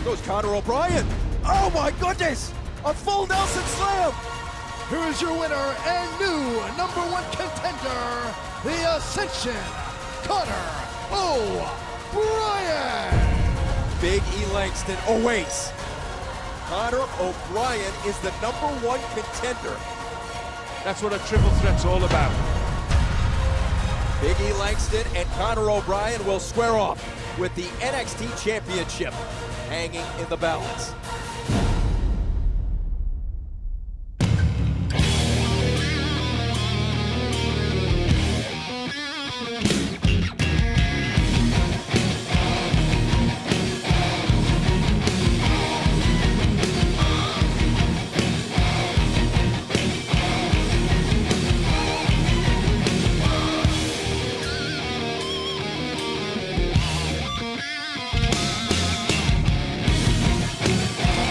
goes Conor O'Brien. Oh my goodness! A full Nelson slam! Here is your winner and new #1 contender, the Ascension, Conor O'Brien. Big E Langston awaits. Conor O'Brien is the #1 contender. That's what a triple threat's all about. Big E Langston and Conor O'Brien will square off with the NXT Championship hanging in the balance.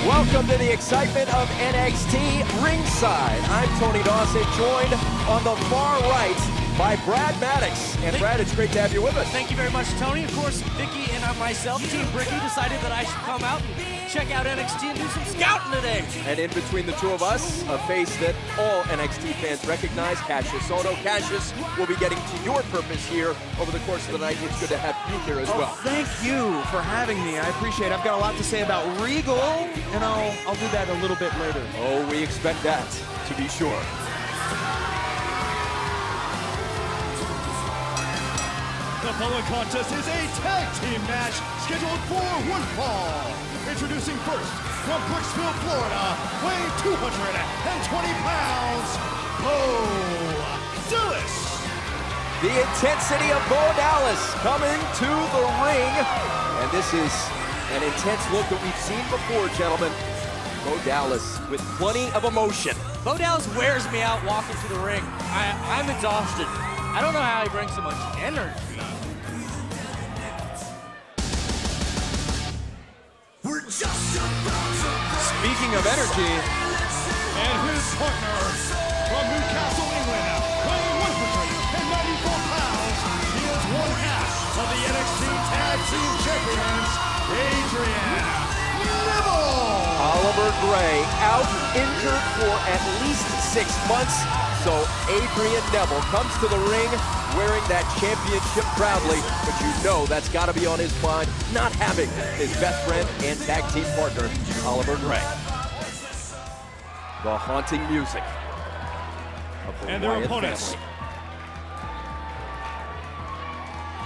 Welcome to the excitement of NXT ringside. I'm Tony Dawson, joined on the far right by Brad Maddox. And Brad, it's great to have you with us. Thank you very much, Tony. Of course, Vicky and myself, Team Bricky, decided that I should come out and check out NXT and do some scouting today. And in between the two of us, a face that all NXT fans recognize, Cassius Ohno. Cassius will be getting to your purpose here over the course of the night. It's good to have you here as well. Thank you for having me. I appreciate it. I've got a lot to say about Regal, and I'll do that a little bit later. Oh, we expect that, to be sure. The following contest is a tag team match scheduled for one fall. Introducing first, from Brooksville, Florida, weighing 220 pounds, Bo Dallas. The intensity of Bo Dallas coming to the ring. And this is an intense look that we've seen before, gentlemen. Bo Dallas with plenty of emotion. Bo Dallas wears me out walking to the ring. I'm exhausted. I don't know how he brings so much energy. Speaking of energy, And his partner, from Newcastle, England, weighing 194 pounds, he is one half of the NXT Tag Team Champions, Adrian Neville. Oliver Gray out injured for at least 6 months. So Adrian Neville comes to the ring wearing that championship proudly, but you know that's got to be on his mind, not having his best friend and tag team partner, Oliver Gray. The haunting music of the And their Wyatt opponents. family.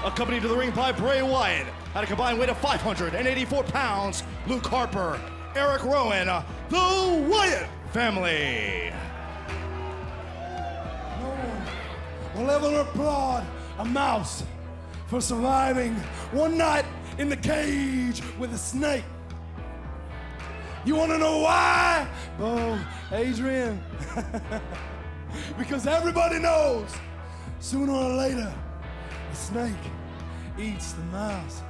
Accompanied to the ring by Bray Wyatt, at a combined weight of 584 pounds, Luke Harper, Eric Rowan, the Wyatt family. No one will ever applaud a mouse for surviving one night in the cage with a snake. You want to know why? Oh, Adrian. Because everybody knows sooner or later the snake eats the mouse.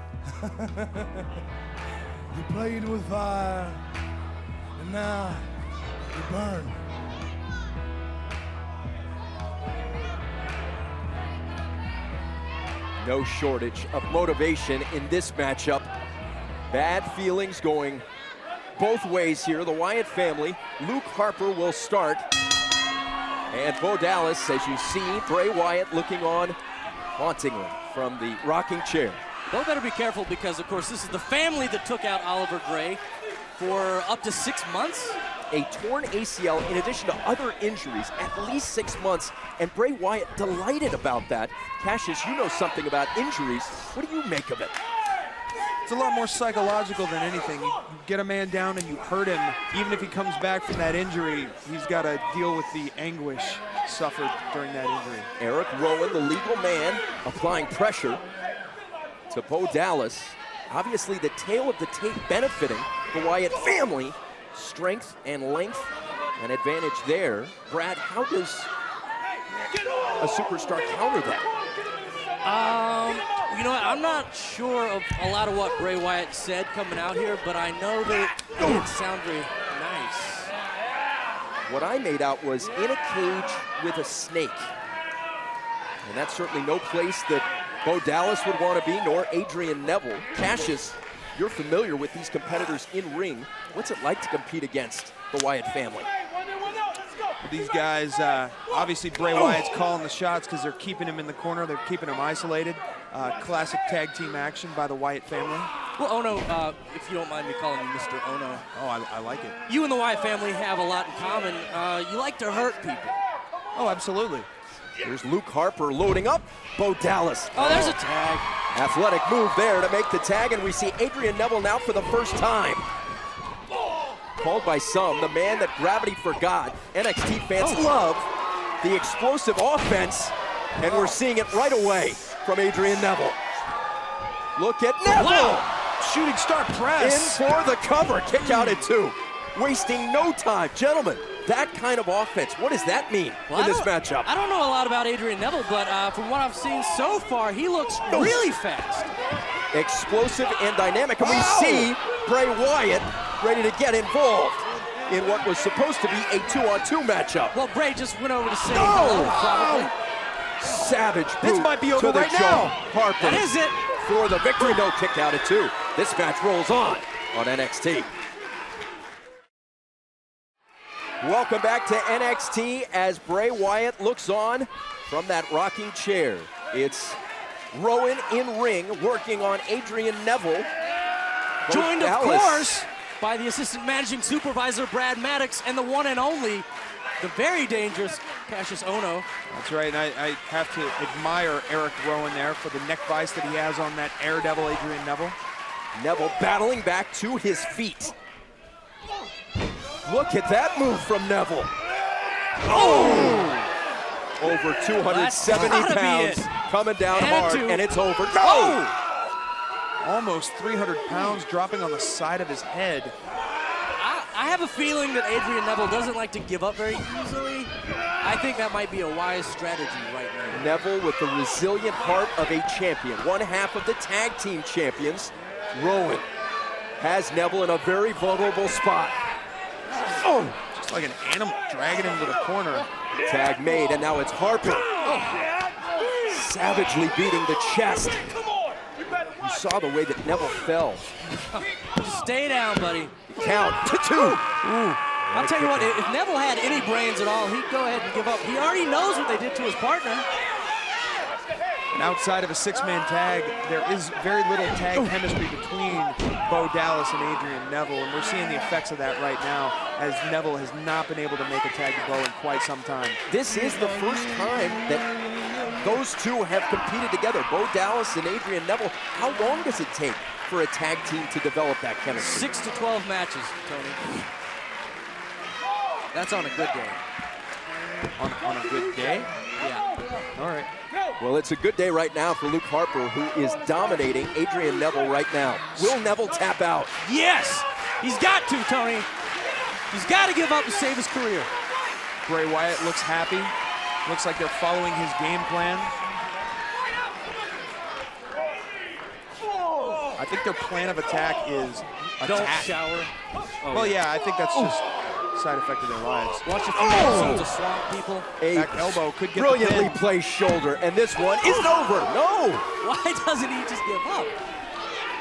You played with fire and now you burn. No shortage of motivation in this matchup. Bad feelings going both ways here. The Wyatt family, Luke Harper will start. And Bo Dallas, as you see, Bray Wyatt looking on hauntingly from the rocking chair. Bo better be careful because, of course, this is the family that took out Oliver Gray for up to 6 months. A torn ACL in addition to other injuries, at least 6 months, and Bray Wyatt delighted about that. Cassius, you know something about injuries. What do you make of it? it's a lot more psychological than anything. You get a man down and you hurt him. Even if he comes back from that injury, he's got to deal with the anguish suffered during that injury. Eric Rowan, the legal man, applying pressure to Bo Dallas. Obviously, the tail of the tape benefiting the Wyatt family. Strength and length, an advantage there. Brad, how does a superstar counter that? You know what? I'm not sure of a lot of what Bray Wyatt said coming out here, but I know that it didn't sound very nice. What I made out was in a cage with a snake. And that's certainly no place that Bo Dallas would want to be, nor Adrian Neville. Cassius, You're familiar with these competitors in ring. What's it like to compete against the Wyatt family? These guys, obviously Bray Wyatt's calling the shots because they're keeping him in the corner. They're keeping him isolated. Classic tag team action by the Wyatt family. Well, Ono, if you don't mind me calling you Mr. Ono. Oh, I like it. You and the Wyatt family have a lot in common. You like to hurt people. Oh, absolutely. Here's Luke Harper loading up. Bo Dallas. Oh, there's a tag. Athletic move there to make the tag, and we see Adrian Neville now for the first time. Called by some the man that gravity forgot. NXT fans love the explosive offense, and we're seeing it right away from Adrian Neville. Look at Neville! Wow. Shooting star press. In for the cover, kick out at 2. Wasting no time. Gentlemen, that kind of offense, what does that mean in this matchup? I don't know a lot about Adrian Neville, but from what I've seen so far, he looks really fast. Explosive and dynamic, and we see Bray Wyatt ready to get involved in what was supposed to be a 2-on-2 matchup. Well, Bray just went over to say hello, probably. Savage boot. This might be over to the right jaw. now. Harper That is it. for the victory. No, kick out at 2. This match rolls on NXT. Welcome back to NXT as Bray Wyatt looks on from that rocking chair. It's Rowan in ring working on Adrian Neville. Joined, of Dallas. course, by the assistant managing supervisor, Brad Maddox, and the one and only, the very dangerous Cassius Ono. That's right, and I have to admire Eric Rowan there for the neck vice that he has on that Air Devil, Adrian Neville. Neville battling back to his feet. Look at that move from Neville. Oh! Over 270 pounds coming down hard, and it's over. No! Almost 300 pounds dropping on the side of his head. I have a feeling that Adrian Neville doesn't like to give up very easily. I think that might be a wise strategy right now. Neville with the resilient heart of a champion, one half of the tag team champions. Rowan has Neville in a very vulnerable spot. Oh! Just like an animal dragging him to the corner. Tag made, and now it's Harper. Savagely beating the chest. You saw the way that Neville fell. Just stay down, buddy. Count to 2. I'll tell you what, if Neville had any brains at all, he'd go ahead and give up. He already knows what they did to his partner. And outside of a 6-man tag, there is very little tag chemistry between Bo Dallas and Adrian Neville, and we're seeing the effects of that right now as Neville has not been able to make a tag to Bo in quite some time. This is the first time that those two have competed together, Bo Dallas and Adrian Neville. How long does it take for a tag team to develop that chemistry? 6 to 12 matches, Tony. That's on a good day. On a good day? Yeah. All right. Well, it's a good day right now for Luke Harper, who is dominating Adrian Neville right now. Will Neville tap out? Yes! He's got to, Tony. He's got to give up to save his career. Bray Wyatt looks happy. Looks like they're following his game plan. I think their plan of attack is attack. Don't shower. Well, yeah, I think that's just a side effect of their lives. Watch a few episodes of Swamp People. A Back elbow could get brilliantly the pin. placed shoulder, and this one isn't over. No! Why doesn't he just give up?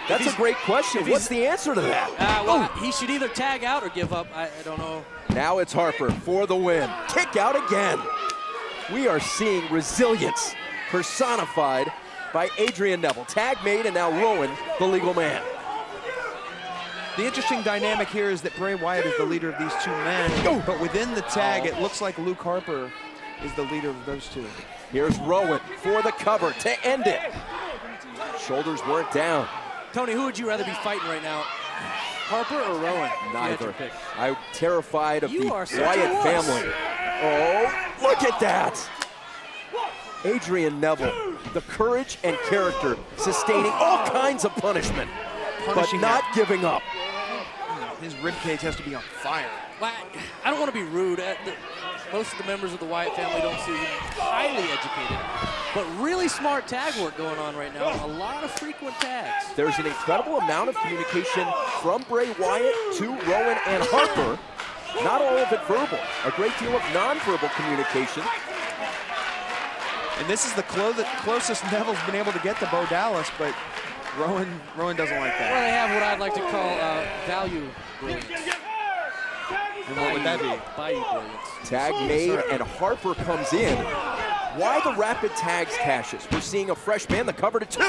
That's a great question. What's the answer to that? Well, he should either tag out or give up. I don't know. Now it's Harper for the win. Kick out again. We are seeing resilience personified by Adrian Neville. Tag made, and now Rowan, the legal man. The interesting dynamic here is that Bray Wyatt is the leader of these two men, but within the tag, it looks like Luke Harper is the leader of those two. Here's Rowan for the cover to end it. Shoulders weren't down. Tony, who would you rather be fighting right now? Harper or Rowan? Neither. I'm terrified of the are such a Wyatt wuss. family. Oh, look at that. Adrian Neville, the courage and character, sustaining all kinds of punishment, but not giving up. His ribcage has to be on fire. Well, I don't want to be rude. Most of the members of the Wyatt family don't seem highly educated, but really smart tag work going on right now. A lot of frequent tags. There's an incredible amount of communication from Bray Wyatt to Rowan and Harper. Not all of it verbal. A great deal of nonverbal communication. And this is the closest Neville's been able to get to Bo Dallas, but Rowan doesn't like Well, that. they have what I'd like to call value brilliance. And what would that be? Bayou brilliance. Tag made, and Harper comes in. Why the rapid tags cashes? We're seeing a fresh man, the cover to 2.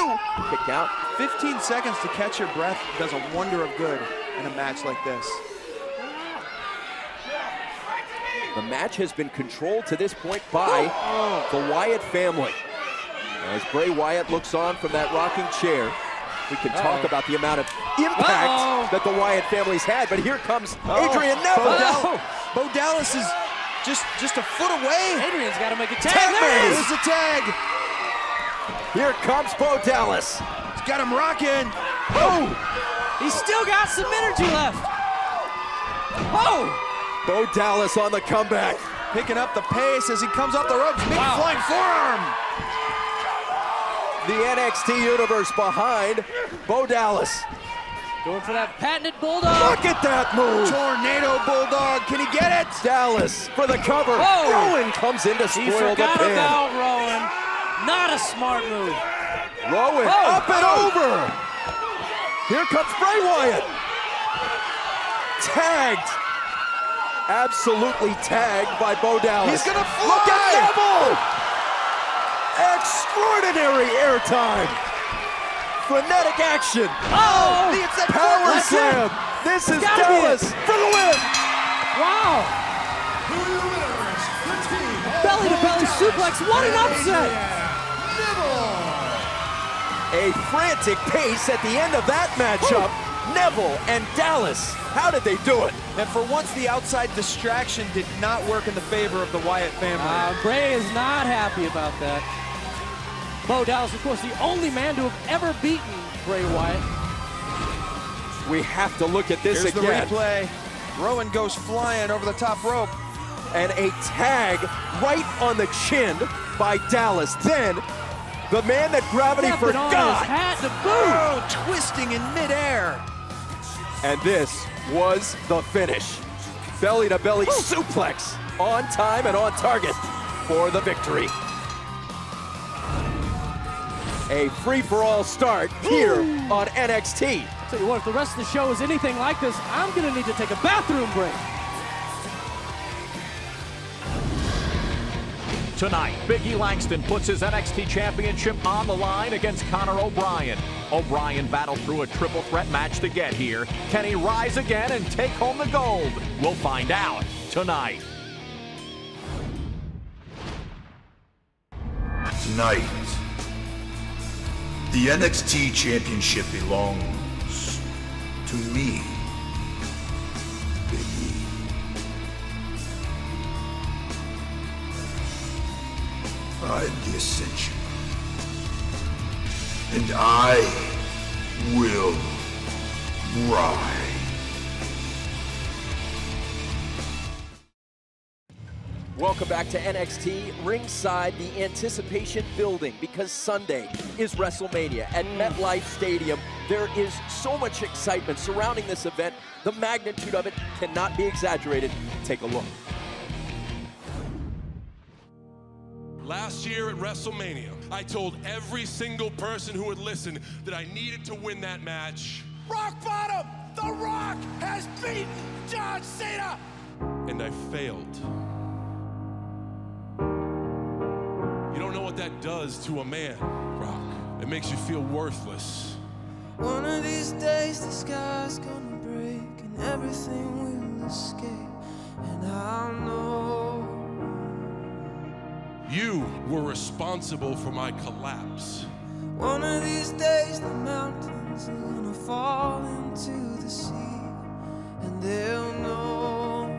Kicked out. 15 seconds to catch your breath does a wonder of good in a match like this. The match has been controlled to this point by the Wyatt family. As Bray Wyatt looks on from that rocking chair, we can talk about the amount of impact that the Wyatt family's had, but here comes Adrian Neville. Bo Dallas is just a foot away. Adrian's got to make a tag. Tag There it made. is. There's the tag. Here comes Bo Dallas. He's got him rocking. Oh! He's still got some energy left. Oh! Bo Dallas on the comeback. Picking up the pace as he comes off the ropes. Big Wow. flying forearm. The NXT Universe behind Bo Dallas. Going for that patented bulldog. Look at that move. Tornado Bulldog. Can he get it? Dallas for the cover. Oh. Rowan comes in to He spoil the forgot pin. about Rowan. Not a smart move. Rowan up and over. Here comes Bray Wyatt. Tagged. Absolutely tagged by Bo Dallas. He's gonna fly. Look at Neville. Extraordinary airtime. Frenetic action. Oh! It's that Power foot. slam. This is gotta be Dallas it. for the win. Wow! The winners, the team of Belly-to-belly Bo suplex. What an Dallas upset. and Neville. A frantic pace at the end of that matchup. Neville and Dallas. How did they do it? And for once, the outside distraction did not work in the favor of the Wyatt family. Bray is not happy about that. Bo Dallas, of course, the only man to have ever beaten Bray Wyatt. We have to look at this Here's again. the replay. Rowan goes flying over the top rope. And a tag right on the chin by Dallas. Then the man that gravity Stepping on his forgot. hat to boot. Oh, twisting in midair. And this was the finish. Belly to belly suplex on time and on target for the victory. A free-for-all start here on NXT. Tell you what, if the rest of the show is anything like this, I'm going to need to take a bathroom break. Tonight, Big E Langston puts his NXT Championship on the line against Conor O'Brien. O'Brien battled through a triple threat match to get here. Can he rise again and take home the gold? We'll find out tonight. Tonight, the NXT Championship belongs to me, Big E. I'm the Ascension, and I will ride. Welcome back to NXT. Ringside, the anticipation building because Sunday is WrestleMania at MetLife Stadium. There is so much excitement surrounding this event. The magnitude of it cannot be exaggerated. Take a look. Last year at WrestleMania, I told every single person who would listen that I needed to win that match. Rock bottom! The Rock has beaten John Cena! And I failed. You don't know what that does to a man, Rock. It makes you feel worthless. One of these days the sky's gonna break and everything will escape, and I'll know. You were responsible for my collapse. One of these days the mountains are gonna fall into the sea, and they'll know.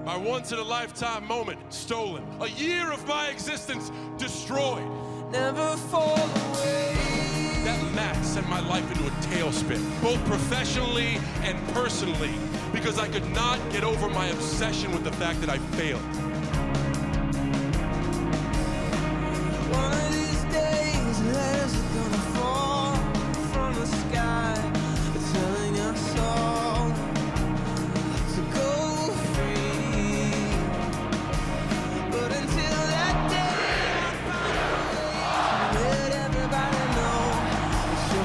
My once-in-a-lifetime moment stolen. A year of my existence destroyed. Never fall away. That match sent my life into a tailspin, both professionally and personally, because I could not get over my obsession with the fact that I failed. One of these days letters are gonna fall from the sky, telling us all to go free. But until that day, I find a way to let everybody know the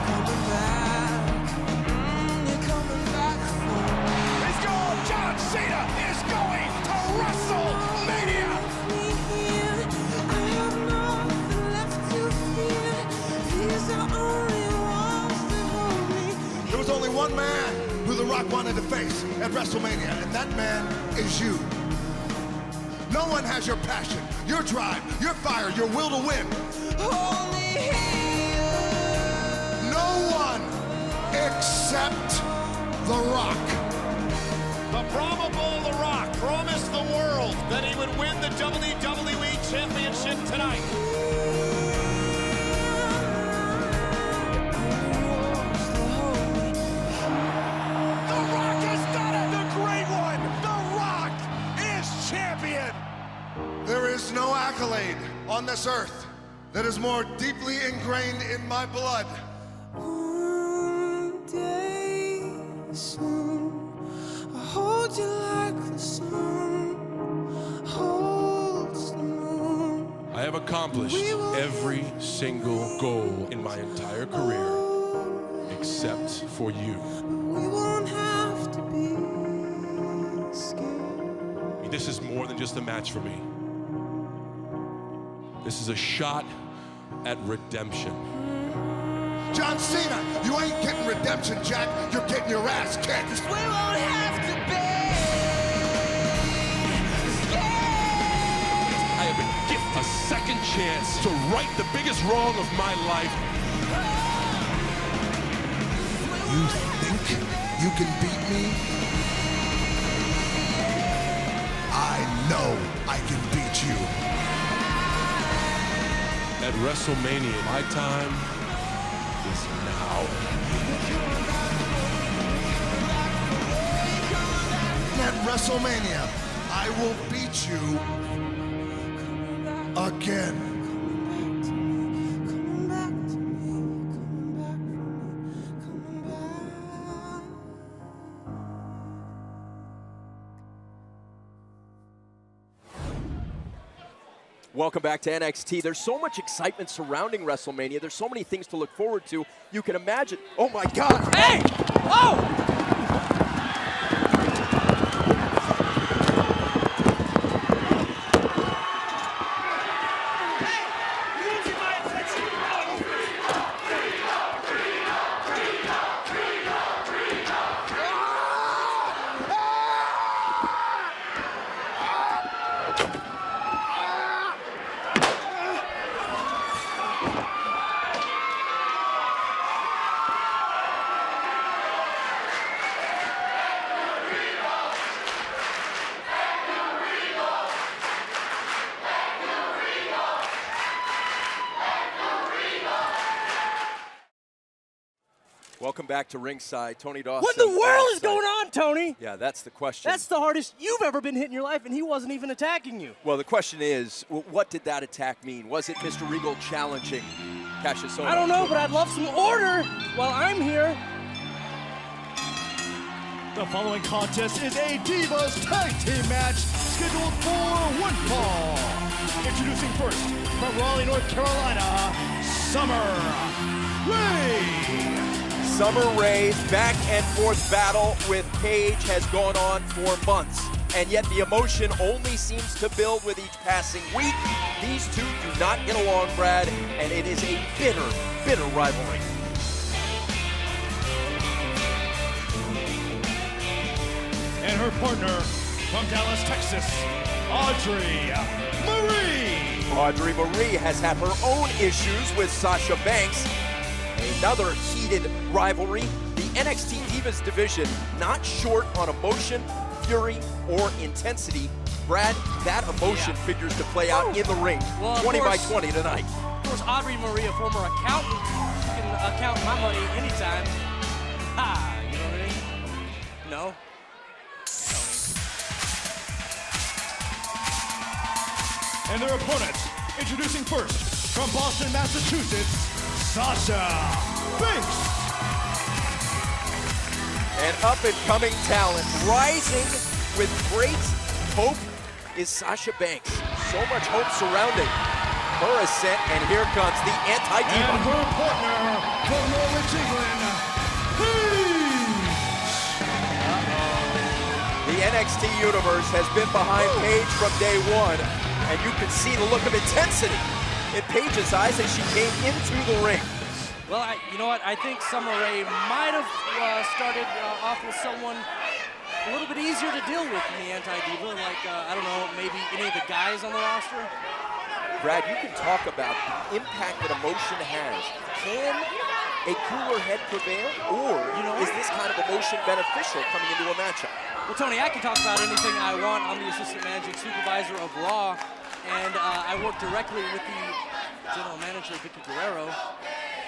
one man who The Rock wanted to face at WrestleMania, and that man is you. No one has your passion, your drive, your fire, your will to win. No one except The Rock. The probable The Rock promised the world that he would win the WWE Championship tonight. The Rock has done it! The Great One! The Rock is champion! There is no accolade on this earth that is more deeply ingrained in my blood. One day soon, I'll hold you like the sun holds the moon. I have accomplished every single goal in my entire career except for you. We won't have to be scared. This is more than just a match for me. This is a shot at redemption. John Cena, you ain't getting redemption, Jack. You're getting your ass kicked. We won't have to be scared. I have been given a second chance to right the biggest wrong of my life. You think you can beat me? I know I can beat you. At WrestleMania, my time is now. At WrestleMania, I will beat you again. Coming back to me, coming back for me, coming back. Welcome back to NXT. There's so much excitement surrounding WrestleMania. There's so many things to look forward to. You can imagine. Oh my God! Hey! Oh! Welcome back to ringside, Tony Dawson. What in the world is going on, Tony? Yeah, that's the question. That's the hardest you've ever been hit in your life, and he wasn't even attacking you. Well, the question is, what did that attack mean? Was it Mr. Regal challenging Cassius Ohno? I don't know, but I'd love some order while I'm here. The following contest is a Divas Tag Team match scheduled for one fall. Introducing first, from Raleigh, North Carolina, Summer Rae. Summer Rae's back and forth battle with Paige has gone on for months, and yet the emotion only seems to build with each passing week. These two do not get along, Brad, and it is a bitter, bitter rivalry. And her partner from Dallas, Texas, Audrey Marie. Audrey Marie has had her own issues with Sasha Banks. Another heated rivalry. The NXT Divas division not short on emotion, fury, or intensity. Brad, that emotion figures to play out in the ring. Well, 20 by 20 tonight. Of course, Audrey Marie, a former accountant, she can account my money anytime. Ha! You know what I mean? No? And their opponents, introducing first, from Boston, Massachusetts, Sasha Banks. An up-and-coming talent rising with great hope is Sasha Banks. So much hope surrounding her ascent, and here comes the anti-diva. And her partner from Norwich, England, Paige. The NXT Universe has been behind Paige from day one, and you can see the look of intensity in Paige's eyes as she came into the ring. Well, you know what? I think Summer Rae might have started off with someone a little bit easier to deal with in the anti-diva, like, I don't know, maybe any of the guys on the roster. Brad, you can talk about the impact that emotion has. Can a cooler head prevail, or is this kind of emotion beneficial coming into a matchup? Well, Tony, I can talk about anything I want. I'm the assistant managing supervisor of Raw, and I work directly with the general manager, Vicky Guerrero.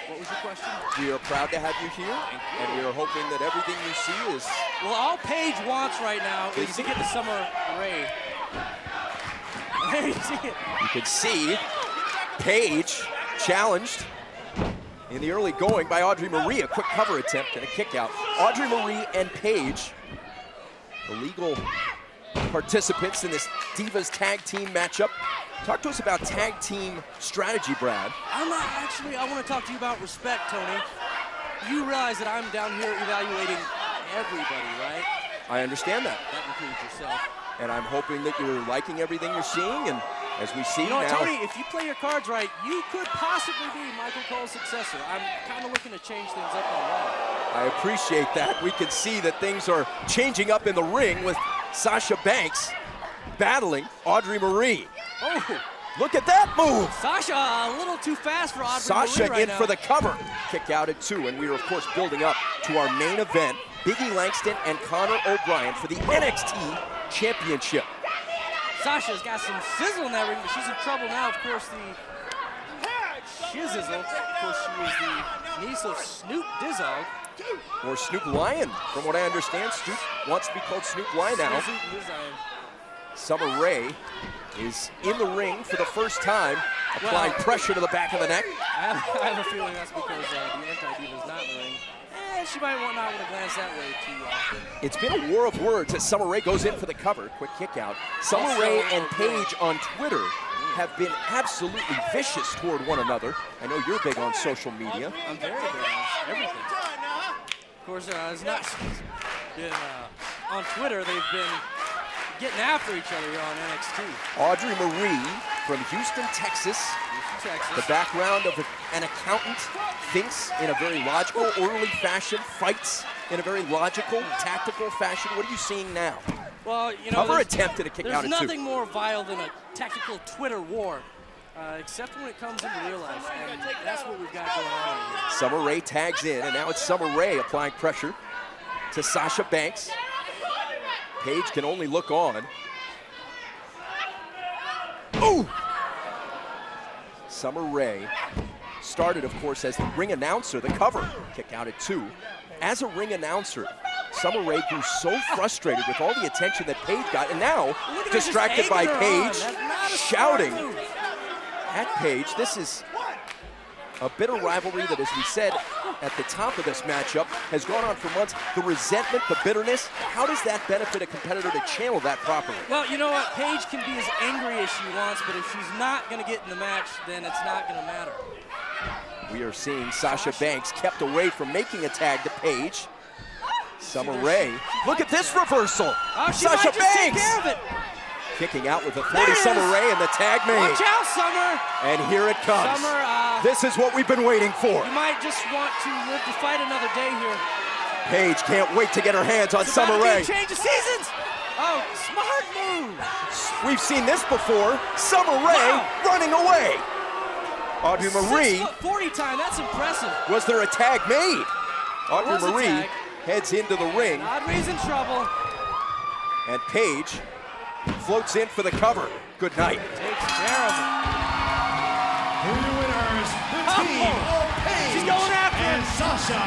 What was your question? We are proud to have you here, and we are hoping that everything you see is... Well, all Paige wants right now is to get to Summer Rae. There you see it. You can see Paige challenged in the early going by Audrey Marie, a quick cover attempt and a kick out. Audrey Marie and Paige, the legal participants in this Divas tag team matchup. Talk to us about tag team strategy, Brad. I want to talk to you about respect, Tony. You realize that I'm down here evaluating everybody, right? I understand that. That includes yourself. And I'm hoping that you're liking everything you're seeing, and as we see now... now... Tony, if you play your cards right, you could possibly be Michael Cole's successor. I'm kind of looking to change things up on Raw. I appreciate that. We can see that things are changing up in the ring with Sasha Banks battling Audrey Marie. Oh! Look at that move! Sasha a little too fast for Audrey Sasha Marie right in now. for the cover. Kick out at 2, and we are, of course, building up to our main event. Biggie Langston and Conor O'Brien for the NXT Championship. Sasha's got some sizzle in that ring, but she's in trouble now. Of course, the Shizzle. Of course, she is the niece of Snoop Dizzog. Or Snoop Lion, from what I understand. Snoop wants to be called Snoop Lion now. Summer Rae is in the ring for the first time, applying pressure to the back of the neck. I have a feeling that's because the anti-diva is not in the ring. She might not want to glance that way too often. It's been a war of words as Summer Rae goes in for the cover. Quick kick out. Summer Rae and Paige on Twitter have been absolutely vicious toward one another. I know you're big on social media. I'm very big on everything. Of course, it's not been on Twitter. They've been getting after each other here on NXT. Audrey Marie from Houston, Texas. The background of an accountant, thinks in a very logical, orderly fashion, fights in a very logical, tactical fashion. What are you seeing now? Well, you know, cover attempt at a kick out at 2. There's nothing more vile than a tactical Twitter war, except when it comes into real life, and that's what we've got going on here. Summer Rae tags in, and now it's Summer Rae applying pressure to Sasha Banks. Paige can only look on. Ooh! Summer Rae started, of course, as the ring announcer, the cover, kick out at 2. As a ring announcer, Summer Rae grew so frustrated with all the attention that Paige got, and now distracted by Paige, shouting at Paige. This is a bitter rivalry that, as we said at the top of this matchup, has gone on for months. The resentment, the bitterness, how does that benefit a competitor to channel that properly? Well, you know what? Paige can be as angry as she wants, but if she's not going to get in the match, then it's not going to matter. We are seeing Sasha Banks kept away from making a tag to Paige. Summer Rae, look at this reversal. Sasha Banks kicking out with a 40 Summer Rae and the tag made. Watch out, Summer. And here it comes. Summer, this is what we've been waiting for. You might just want to live to fight another day here. Paige can't wait to get her hands on Summer Rae. Change of seasons. Oh, smart move. We've seen this before. Summer Rae running away. Audrey Marie. 40 time, that's impressive. Was there a tag made? Audrey Marie heads into the ring. Audrey's in trouble. And Paige floats in for the cover. Good night. Takes care of it. Here are your winners, the team of Paige and Sasha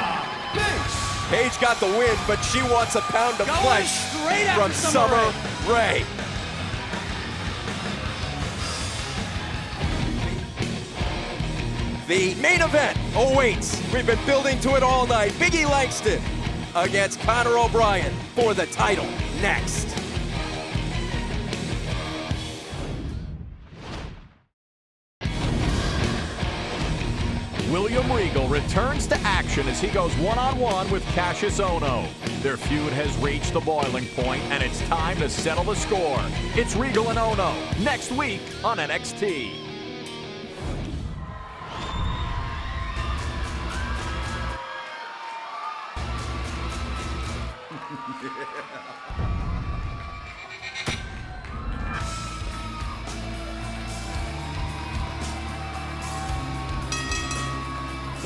Banks. Paige got the win, but she wants a pound of flesh from Summer Rae. The main event awaits. We've been building to it all night. Biggie Langston against Conor O'Brien for the title next. William Regal returns to action as he goes one-on-one with Cassius Ohno. Their feud has reached the boiling point, and it's time to settle the score. It's Regal and Ohno next week on NXT. The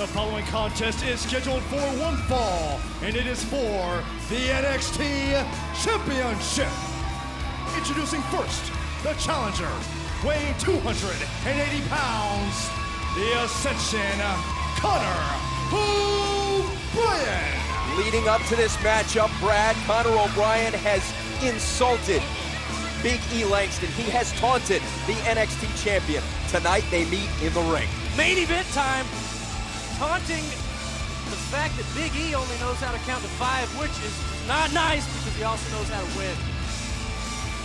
following contest is scheduled for one fall, and it is for the NXT Championship. Introducing first, the challenger, weighing 280 pounds, the Ascension, Conor O'Brien. Leading up to this matchup, Brad, Conor O'Brien has insulted Big E Langston. He has taunted the NXT champion. Tonight, they meet in the ring. Main event time. Taunting the fact that Big E only knows how to count to 5, which is not nice because he also knows how to win.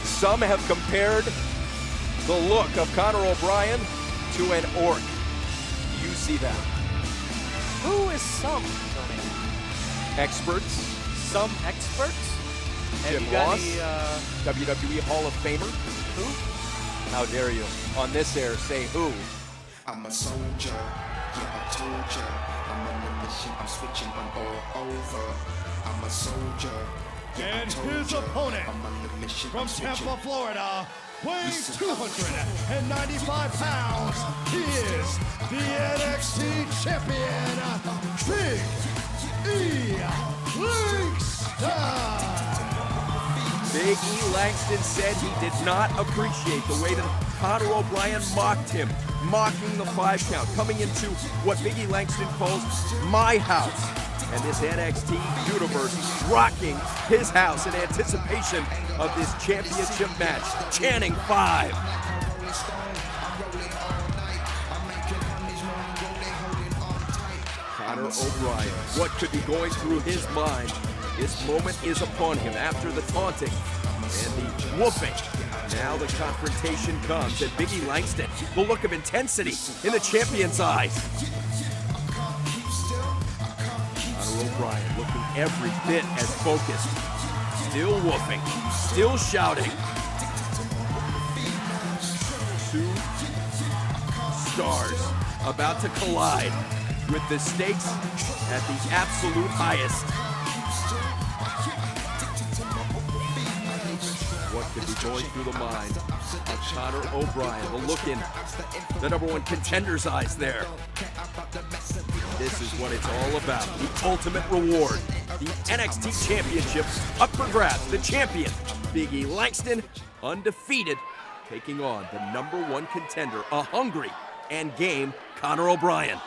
Some have compared the look of Conor O'Brien to an orc. You see that? Who is some, Tony? Experts. Some experts? Have Jim you got Ross, any, WWE Hall of Famer. who? How dare you? On this air, say who? I'm a soldier. Yeah, I told ya, I'm on a mission, I'm switching, I'm all over. I'm a soldier. Yeah, And his opponent, I'm on a mission, from I'm switching. Tampa, Florida, weighing 295 pounds, he is the NXT champion, Big E Langston. Big E Langston said he did not appreciate the way that Conor O'Brien mocked him, mocking the 5 count, coming into what Big E Langston calls my house. And this NXT universe rocking his house in anticipation of this championship match, chanting 5. Conor O'Brien, what could be going through his mind? This moment is upon him after the taunting and the whooping. Now the confrontation comes, and Big E Langston, the look of intensity in the champion's eyes. Conor O'Brien looking every bit as focused, still whooping, still shouting. 2 stars about to collide with the stakes at the absolute highest. What could be going through the mind of Conor O'Brien? The look in the #1 contender's eyes there. This is what it's all about. The ultimate reward. The NXT Championship up for grabs. The champion, Big E Langston, undefeated, taking on the #1 contender, a hungry and game Conor O'Brien.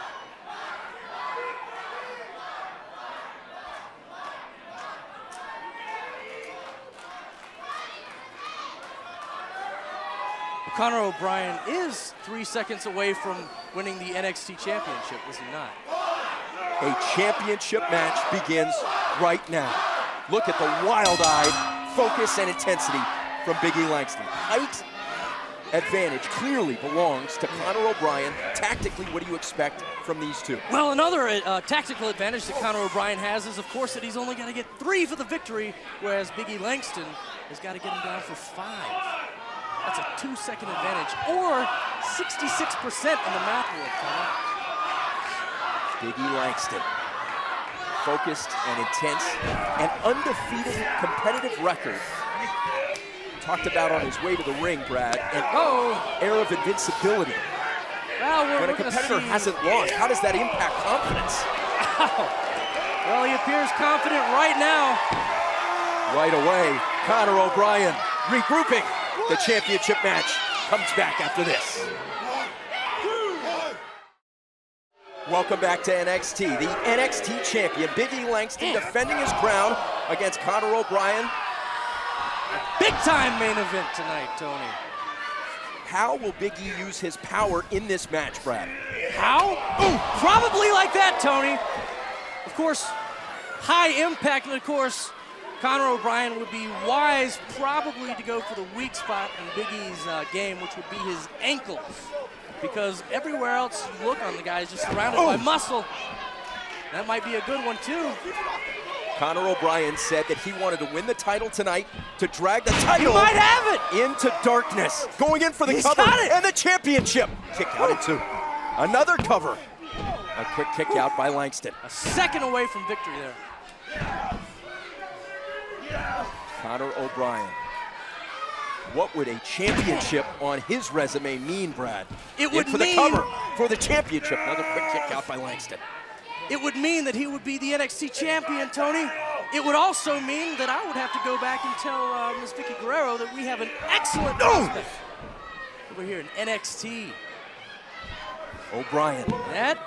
Conor O'Brien is 3 seconds away from winning the NXT Championship, is he not? A championship match begins right now. Look at the wild-eyed focus and intensity from Big E Langston. Height advantage clearly belongs to Conor O'Brien. Tactically, what do you expect from these two? Well, another tactical advantage that Conor O'Brien has is, of course, that he's only got to get 3 for the victory, whereas Big E Langston has got to get him down for 5. That's a 2-second advantage, or 66% in the math world, Conor. Big E Langston, focused and intense, an undefeated competitive record. Talked about on his way to the ring, Brad, an air of invincibility. Well, when a competitor hasn't lost, how does that impact confidence? Well, he appears confident right now. Right away, Conor O'Brien regrouping. The championship match comes back after this. Welcome back to NXT. The NXT champion, Big E Langston, defending his crown against Conor O'Brien. Big time main event tonight, Tony. How will Big E use his power in this match, Brad? How? Ooh, probably like that, Tony. Of course, high impact, and of course, Conor O'Brien would be wise probably to go for the weak spot in Big E's game, which would be his ankles. Because everywhere else you look on the guy is just surrounded by muscle. That might be a good one, too. Conor O'Brien said that he wanted to win the title tonight to drag the title He might have it into darkness. Going in for the He's cover got it. and the championship. Kick out at 2. Another cover. A quick kick out by Langston. A second away from victory there. Conor O'Brien. What would a championship on his resume mean, Brad? It would for mean, the cover for the championship. Another quick kick out by Langston. It would mean that he would be the NXT champion, Tony. It would also mean that I would have to go back and tell Ms. Vicky Guerrero that we have an excellent prospect over here in NXT. O'Brien That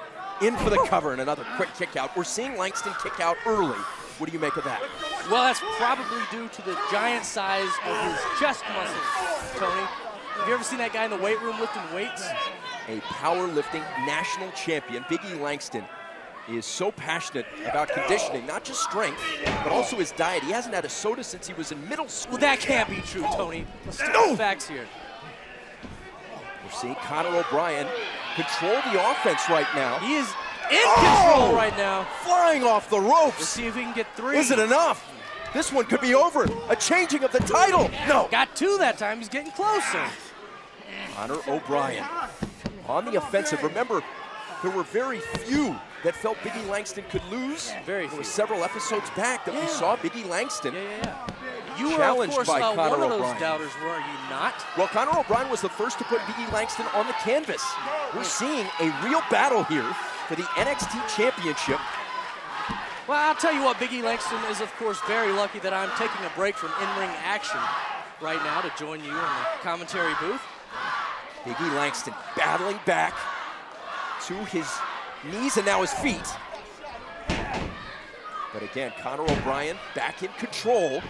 in for the cover and another quick kick out. We're seeing Langston kick out early. What do you make of that? Well, that's probably due to the giant size of his chest muscles, Tony. Have you ever seen that guy in the weight room lifting weights? A powerlifting national champion, Big E Langston, is so passionate about conditioning, not just strength, but also his diet. He hasn't had a soda since he was in middle school. Well, that can't be true, Tony. Let's stick to the facts here. We're seeing Conor O'Brien control the offense right now. He is in control right now. Flying off the ropes. Let's see if he can get 3. Is it enough? This one could be over. A changing of the title. No. Got 2 that time. He's getting closer. Conor O'Brien on the offensive. Remember, there were very few that felt Big E Langston could lose. Very There few. were several episodes back that we saw Big E Langston You were, challenged of course, by one Conor of those O'Brien. doubters, were you not? Well, Conor O'Brien was the first to put Big E Langston on the canvas. We're seeing a real battle here for the NXT Championship. Well, I'll tell you what, Big E Langston is, of course, very lucky that I'm taking a break from in-ring action right now to join you in the commentary booth. Big E Langston battling back to his knees and now his feet. But again, Conor O'Brien back in control.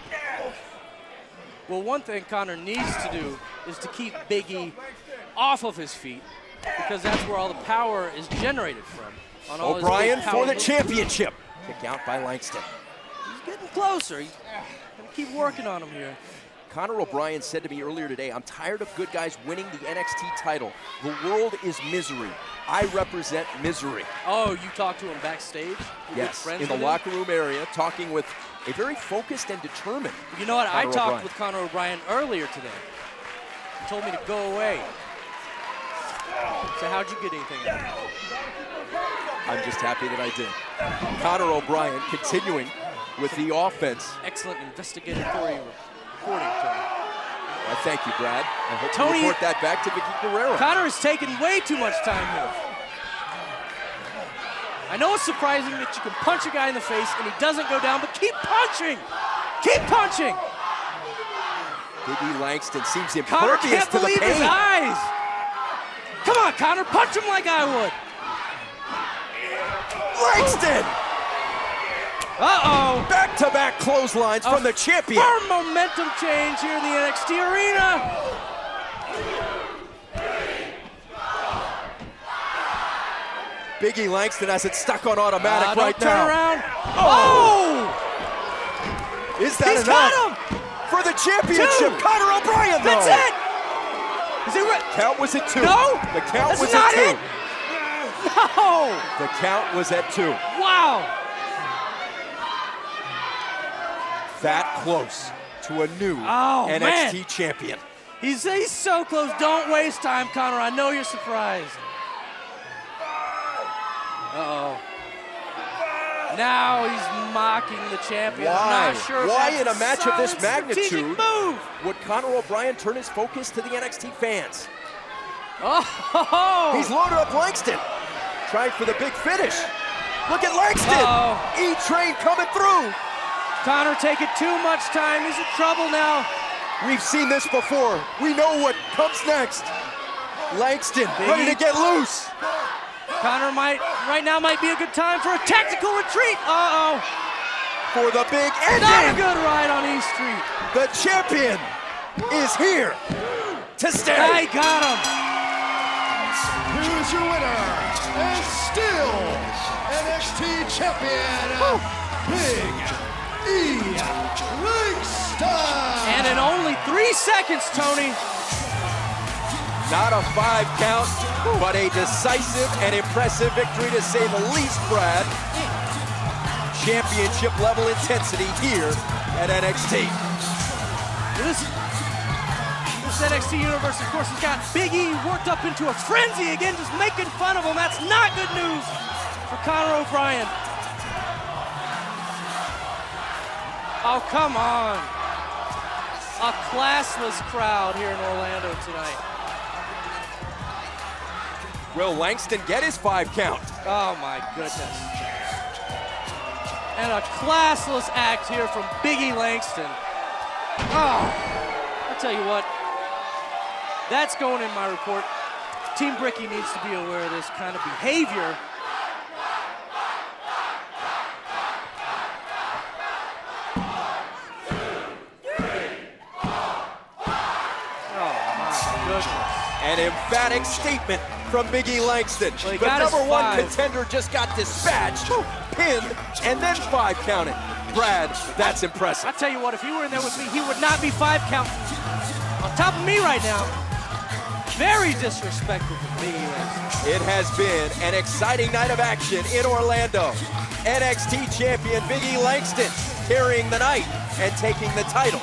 Well, one thing Conor needs to do is to keep Big E off of his feet, because that's where all the power is generated from. On all O'Brien his for the championship. Kick out by Langston. He's getting closer. He's gonna keep working on him here. Conor O'Brien said to me earlier today, I'm tired of good guys winning the NXT title. The world is misery. I represent misery. Oh, you talked to him backstage? You're good Yes, friends in the with him? locker room area, talking with a very focused and determined You know what? I Conor talked O'Brien. with Conor O'Brien earlier today. He told me to go away. So how'd you get anything out of it? I'm just happy that I did. Conor O'Brien continuing with the offense. Excellent investigatory reporting, Tony. Well, thank you, Brad. I hope Tony, you report that back to Vicky Guerrero. Conor is taking way too much time here. I know it's surprising that you can punch a guy in the face and he doesn't go down, but keep punching! Keep punching! Big E Langston seems Conor impervious can't to the believe his pain. eyes! Come on, Conor, punch him like I would! Langston! Uh-oh! Back-to-back clotheslines from the champion. Firm momentum change here in the NXT arena. Big E Langston has it stuck on automatic right turn now. around. Oh! Is that He's enough? got him! For the championship, 2. Conor O'Brien, though. That's it! Is it right? Count was at 2. No! The count That's was not at 2. it! No! The count was at 2. Wow! That close to a new NXT man. champion. He's so close. Don't waste time, Conor. I know you're surprised. Uh-oh. Now he's mocking the champion. I'm Why? not sure if Why that's in a match of this solid strategic magnitude move. would Conor O'Brien turn his focus to the NXT fans? Oh! He's loaded up Langston. Trying for the big finish. Look at Langston. E-Train coming through. Conor taking too much time. He's in trouble now. We've seen this before. We know what comes next. Langston ready to get loose. Conor right now might be a good time for a tactical retreat. Uh-oh. For the big ending. Not a good ride on E Street. The champion is here to stay. I got him. Here's your winner, and still NXT champion, Big E Langston. And in only 3 seconds, Tony. Not a 5 count, but a decisive and impressive victory to say the least, Brad. Championship level intensity here at NXT. This NXT universe, of course, has got Big E worked up into a frenzy again, just making fun of him. That's not good news for Conor O'Brien. Oh, come on. A classless crowd here in Orlando tonight. Will Langston get his 5 count? Oh my goodness. And a classless act here from Biggie Langston. Oh, I'll tell you what, that's going in my report. Team Bricky needs to be aware of this kind of behavior. An emphatic statement from Biggie Langston. Well, the number 1 contender just got dispatched, pinned, and then 5 counted. Brad, that's impressive. I tell you what, if he were in there with me, he would not be 5 count on top of me right now. Very disrespectful to Biggie Langston. It has been an exciting night of action in Orlando. NXT champion Biggie Langston carrying the night and taking the title